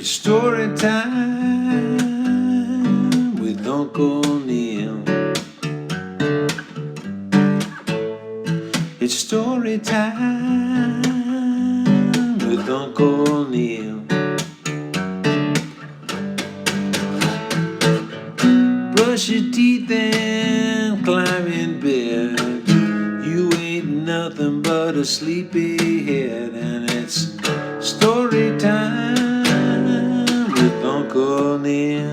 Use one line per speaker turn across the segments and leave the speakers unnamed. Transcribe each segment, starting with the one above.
It's story time with Uncle Neal. It's story time with Uncle Neal. Brush your teeth and climb in bed. You ain't nothing but a sleepyhead, and it's story time with Uncle Neal.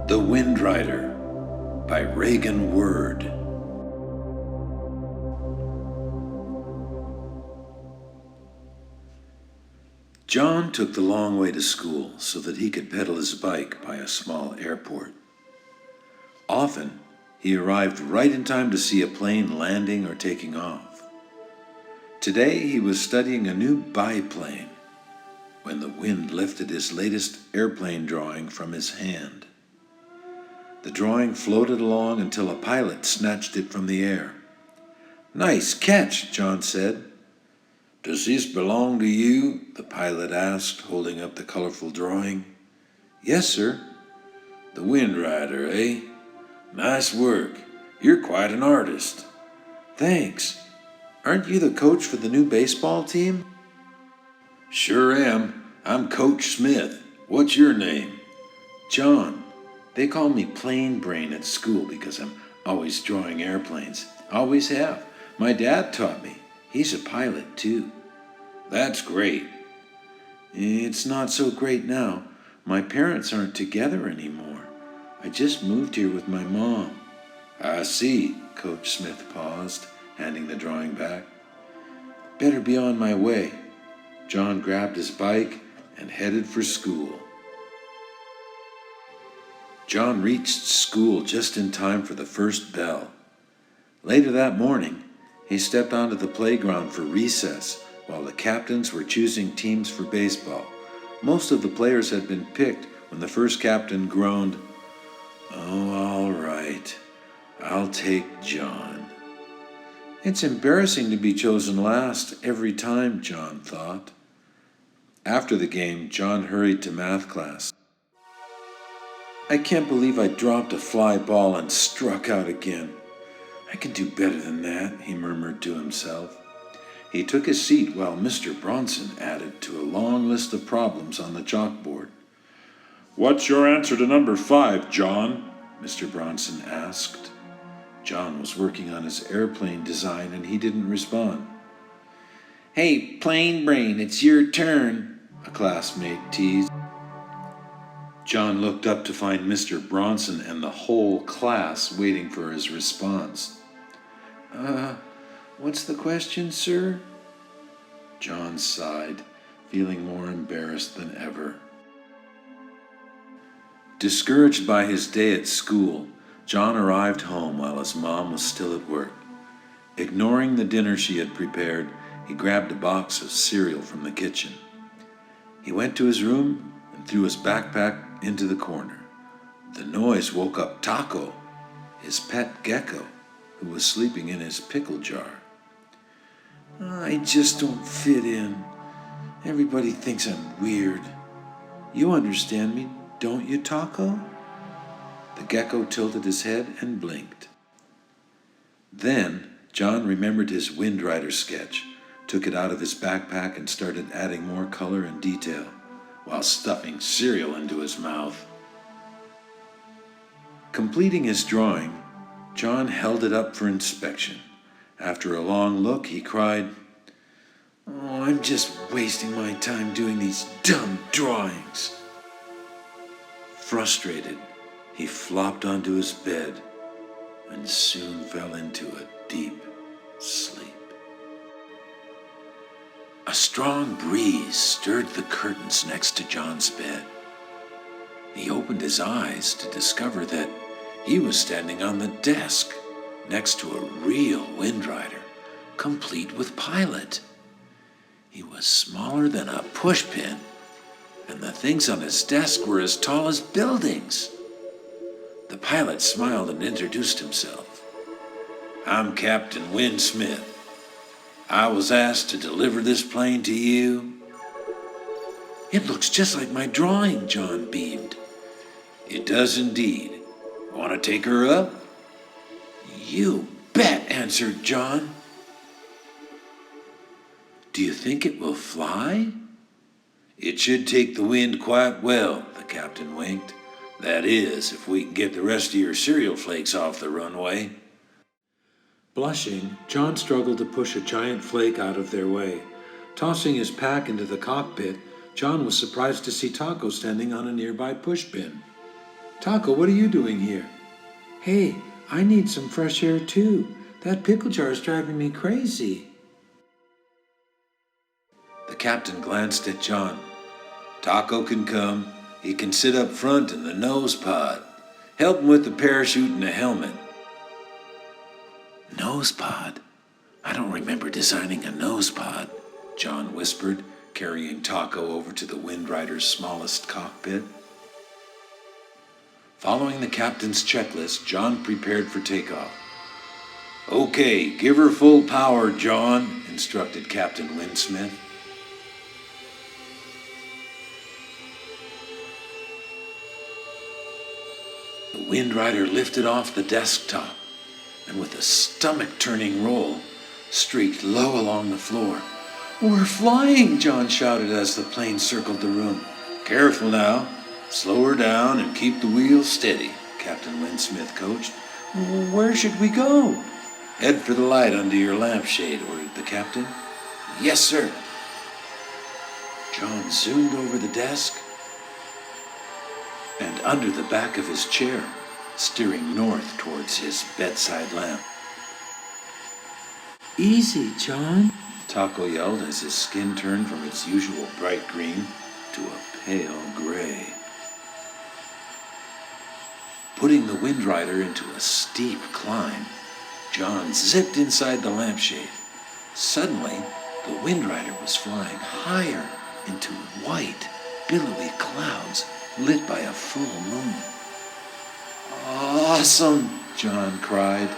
The Windrider by Reagan Word. John took the long way to school so that he could pedal his bike by a small airport. Often, he arrived right in time to see a plane landing or taking off. Today, he was studying a new biplane when the wind lifted his latest airplane drawing from his hand. The drawing floated along until a pilot snatched it from the air. "Nice catch," John said. "Does this belong to you?" the pilot asked, holding up the colorful drawing. "Yes, sir." "The Windrider, eh? Nice work. You're quite an artist." "Thanks. Aren't you the coach for the new baseball team?" "Sure am. I'm Coach Smith. What's your name?" "John. They call me Plane Brain at school because I'm always drawing airplanes. Always have. My dad taught me. He's a pilot, too." "That's great." "It's not so great now. My parents aren't together anymore. I just moved here with my mom." "I see." Coach Smith paused, handing the drawing back. "Better be on my way." John grabbed his bike and headed for school. John reached school just in time for the first bell. Later that morning, he stepped onto the playground for recess while the captains were choosing teams for baseball. Most of the players had been picked when the first captain groaned, "Oh, all right, I'll take John." It's embarrassing to be chosen last every time, John thought. After the game, John hurried to math class. "I can't believe I dropped a fly ball and struck out again. I can do better than that," he murmured to himself. He took his seat while Mr. Bronson added to a long list of problems on the chalkboard. "What's your answer to number 5, John?" Mr. Bronson asked. John was working on his airplane design and he didn't respond. "Hey, Plane Brain, it's your turn," a classmate teased. John looked up to find Mr. Bronson and the whole class waiting for his response. What's the question, sir?" John sighed, feeling more embarrassed than ever. Discouraged by his day at school, John arrived home while his mom was still at work. Ignoring the dinner she had prepared, he grabbed a box of cereal from the kitchen. He went to his room and threw his backpack into the corner. The noise woke up Taco, his pet gecko, who was sleeping in his pickle jar. "I just don't fit in. Everybody thinks I'm weird. You understand me, don't you, Taco?" The gecko tilted his head and blinked. Then John remembered his Windrider sketch, took it out of his backpack and started adding more color and detail while stuffing cereal into his mouth. Completing his drawing, John held it up for inspection. After a long look, he cried, "Oh, I'm just wasting my time doing these dumb drawings." Frustrated, he flopped onto his bed and soon fell into a deep sleep. A strong breeze stirred the curtains next to John's bed. He opened his eyes to discover that he was standing on the desk next to a real Windrider, complete with pilot. He was smaller than a pushpin, and the things on his desk were as tall as buildings. The pilot smiled and introduced himself. "I'm Captain Win Smith. I was asked to deliver this plane to you. It looks just like my drawing, John beamed. It does indeed. Want to take her up? You bet, answered John. Do you think it will fly? It should take the wind quite well, the captain winked. That is, if we can get the rest of your cereal flakes off the runway. Blushing, John struggled to push a giant flake out of their way. Tossing his pack into the cockpit, John was surprised to see Taco standing on a nearby pushpin. Taco, what are you doing here? Hey, I need some fresh air too. That pickle jar is driving me crazy. The captain glanced at John. Taco can come. He can sit up front in the nose pod. Help him with the parachute and the helmet. Nose pod? I don't remember designing a nose pod, John whispered, carrying Taco over to the Windrider's smallest cockpit. Following the captain's checklist, John prepared for takeoff. Okay, give her full power, John, instructed Captain Windsmith. The Windrider lifted off the desktop and with a stomach-turning roll, streaked low along the floor. We're flying, John shouted as the plane circled the room. Careful now. Slow her down and keep the wheels steady, Captain Windsmith coached. Where should we go? Head for the light under your lampshade, ordered the captain. Yes, sir. John zoomed over the desk and under the back of his chair, steering north towards his bedside lamp. Easy, John, Taco yelled as his skin turned from its usual bright green to a pale gray. Putting the Windrider into a steep climb, John zipped inside the lampshade. Suddenly, the Windrider was flying higher into white, billowy clouds lit by a full moon. Awesome, John cried.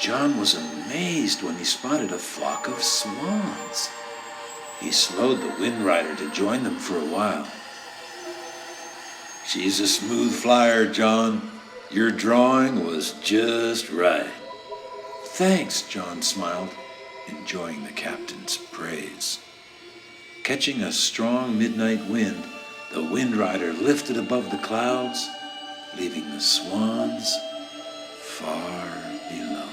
John was amazed when he spotted a flock of swans. He slowed the Windrider to join them for a while. She's a smooth flyer, John. Your drawing was just right. Thanks, John smiled, enjoying the captain's praise. Catching a strong midnight wind, the Windrider lifted above the clouds, leaving the swans far below.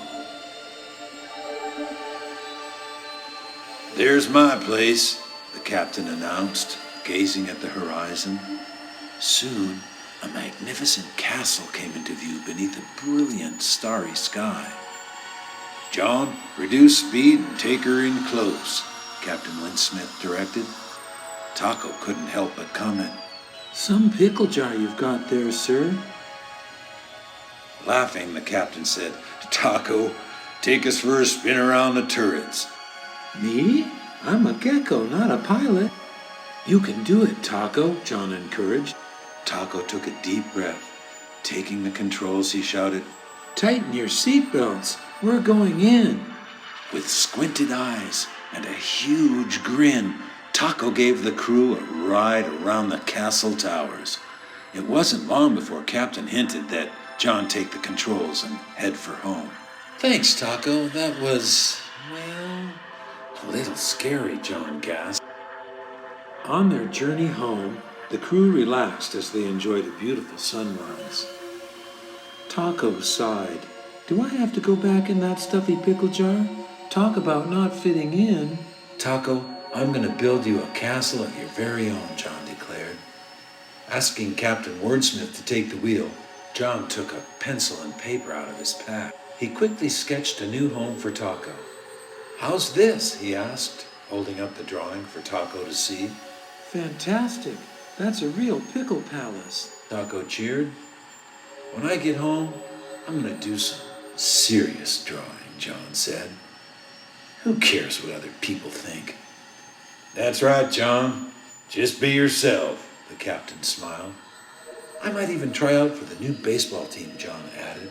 There's my place, the captain announced, gazing at the horizon. Soon, a magnificent castle came into view beneath a brilliant starry sky. John, reduce speed and take her in close, Captain Windsmith directed. Taco couldn't help but comment, Some pickle jar you've got there, sir. Laughing, the captain said, Taco, take us for a spin around the turrets. Me? I'm a gecko, not a pilot. You can do it, Taco, John encouraged. Taco took a deep breath. Taking the controls, he shouted, Tighten your seatbelts. We're going in. With squinted eyes and a huge grin, Taco gave the crew a ride around the castle towers. It wasn't long before Captain hinted that John take the controls and head for home. Thanks, Taco. That was, well, a little scary, John gasped. On their journey home, the crew relaxed as they enjoyed a beautiful sunrise. Taco sighed. Do I have to go back in that stuffy pickle jar? Talk about not fitting in. Taco, I'm going to build you a castle of your very own, John declared. Asking Captain Wordsmith to take the wheel, John took a pencil and paper out of his pack. He quickly sketched a new home for Taco. How's this? He asked, holding up the drawing for Taco to see. Fantastic. That's a real pickle palace, Taco cheered. When I get home, I'm going to do some serious drawing, John said. Who cares what other people think? That's right, John. Just be yourself, the captain smiled. I might even try out for the new baseball team, John added.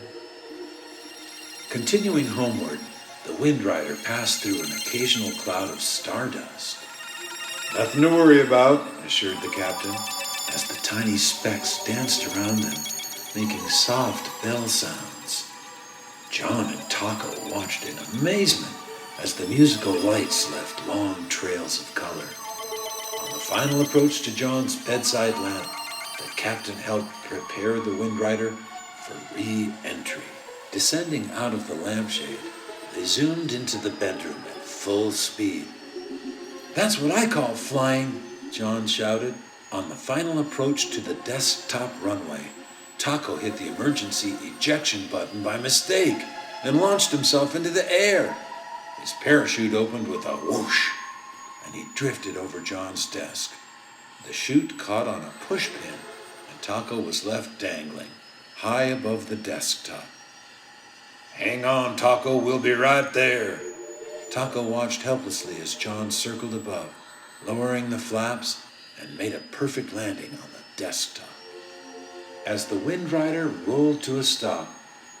Continuing homeward, The Windrider passed through an occasional cloud of stardust. "Nothing to worry about," assured the captain, as the tiny specks danced around them, making soft bell sounds. John and Taco watched in amazement as the musical lights left long trails of color. On the final approach to John's bedside lamp, the captain helped prepare the Windrider for re-entry. Descending out of the lampshade, they zoomed into the bedroom at full speed. "That's what I call flying," John shouted. On the final approach to the desktop runway, Taco hit the emergency ejection button by mistake and launched himself into the air. His parachute opened with a whoosh, and he drifted over John's desk. The chute caught on a pushpin, and Taco was left dangling, high above the desktop. "Hang on, Taco, we'll be right there." Taco watched helplessly as John circled above, lowering the flaps, and made a perfect landing on the desktop. As the Windrider rolled to a stop,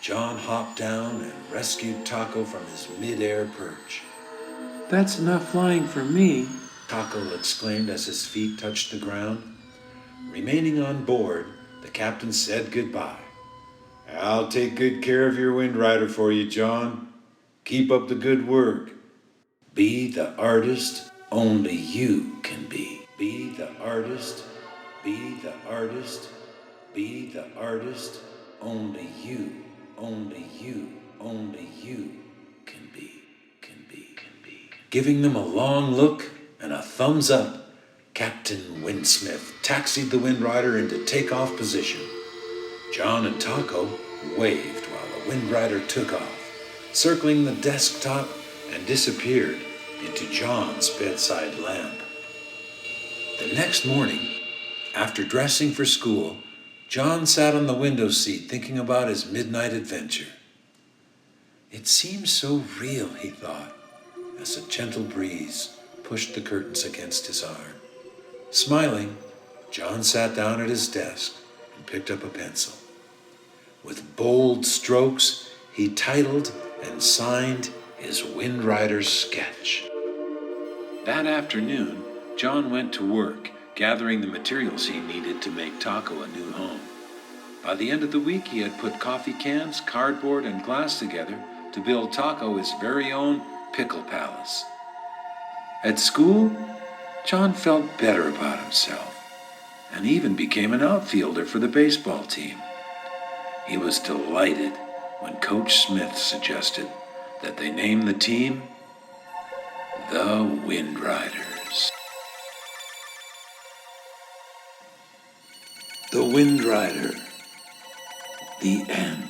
John hopped down and rescued Taco from his mid-air perch.
"That's enough flying for me,"
Taco exclaimed as his feet touched the ground. Remaining on board, the captain said goodbye. "I'll take good care of your Windrider for you, John. Keep up the good work. Be the artist only you can be. Be the artist, be the artist, be the artist only you can be, can be. Giving them a long look and a thumbs up, Captain Windsmith taxied the Windrider into takeoff position. John and Taco waved while the Windrider took off, circling the desktop and disappeared into John's bedside lamp. The next morning, after dressing for school, John sat on the window seat thinking about his midnight adventure. It seemed so real, he thought, as a gentle breeze pushed the curtains against his arm. Smiling, John sat down at his desk and picked up a pencil. With bold strokes, he titled and signed his Windrider sketch. That afternoon, John went to work, gathering the materials he needed to make Taco a new home. By the end of the week, he had put coffee cans, cardboard, and glass together to build Taco his very own pickle palace. At school, John felt better about himself and even became an outfielder for the baseball team. He was delighted when Coach Smith suggested that they name the team the Windriders. The Windrider, the end.